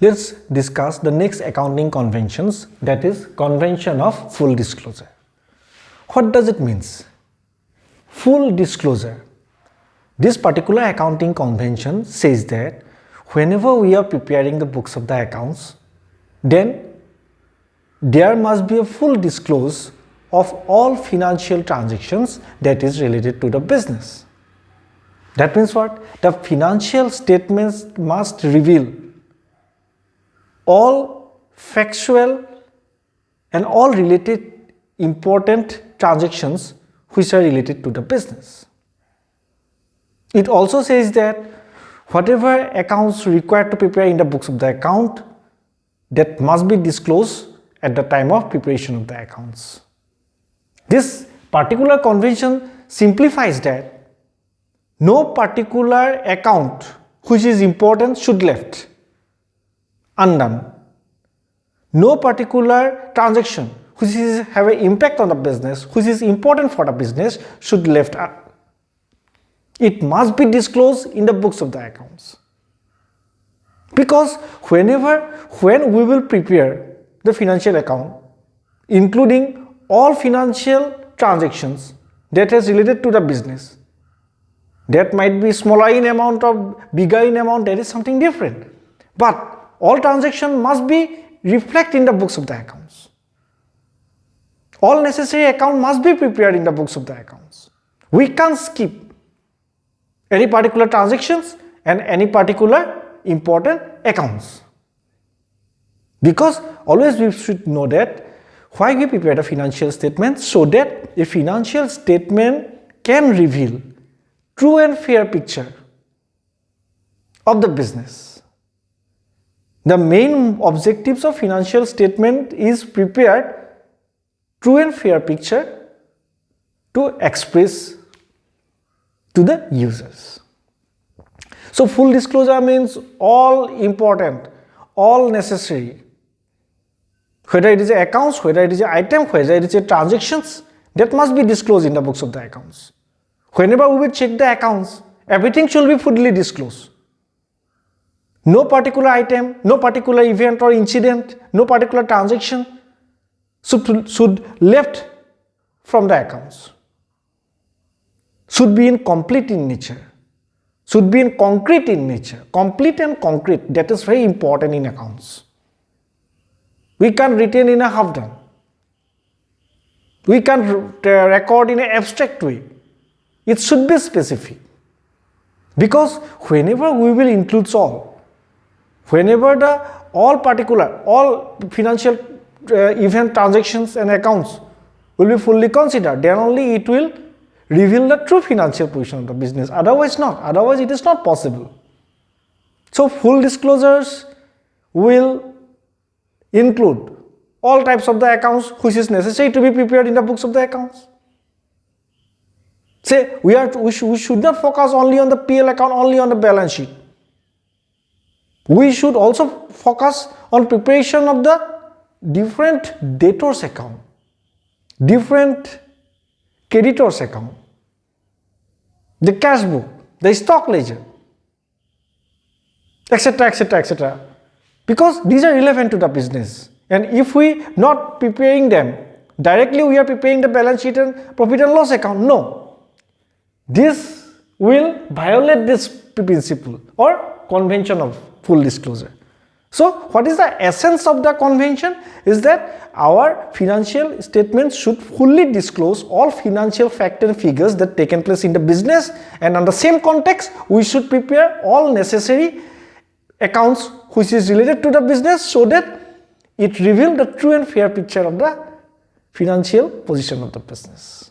Let's discuss the next accounting conventions, that is convention of full disclosure. What does it mean? Full disclosure. This particular accounting convention says that whenever we are preparing the books of the accounts, then there must be a full disclose of all financial transactions that is related to the business. That means what? The financial statements must reveal all factual and all related important transactions which are related to the business. It also says that whatever accounts required to prepare in the books of the account, that must be disclosed at the time of preparation of the accounts. This particular convention simplifies that no particular account which is important should be left undone. No particular transaction which have an impact on the business, which is important for the business, should be left undone. It must be disclosed in the books of the accounts. Because when we will prepare the financial account, including all financial transactions that is related to the business, that might be smaller in amount or bigger in amount, that is something different. But all transactions must be reflected in the books of the accounts. All necessary account must be prepared in the books of the accounts. We can't skip any particular transactions and any particular important accounts. Because always we should know that why we prepare the financial statement, so that a financial statement can reveal true and fair picture of the business. The main objectives of financial statement is prepared true and fair picture to express to the users. So full disclosure means all important, all necessary, whether it is accounts, whether it is item, whether it is transactions, that must be disclosed in the books of the accounts. Whenever we will check the accounts, everything should be fully disclosed. No particular item, no particular event or incident, no particular transaction should left from the accounts. Should be in complete in nature, should be in concrete in nature. Complete and concrete, that is very important in accounts. We can't retain in a half done. We can't record in an abstract way. It should be specific. Because whenever we will include all, whenever all financial event transactions and accounts will be fully considered, then only it will reveal the true financial position of the business. Otherwise not. Otherwise it is not possible. So full disclosures will include all types of the accounts which is necessary to be prepared in the books of the accounts. Say we should not focus only on the PL account, only on the balance sheet. We should also focus on preparation of the different debtors account, different creditors account, the cash book, the stock ledger, etc., etc., etc. Because these are relevant to the business. And if we not preparing them, directly we are preparing the balance sheet and profit and loss account. No. This will violate this principle or convention of full disclosure. So what is the essence of the convention is that our financial statements should fully disclose all financial facts and figures that taken place in the business, and on the same context we should prepare all necessary accounts which is related to the business, so that it reveals the true and fair picture of the financial position of the business.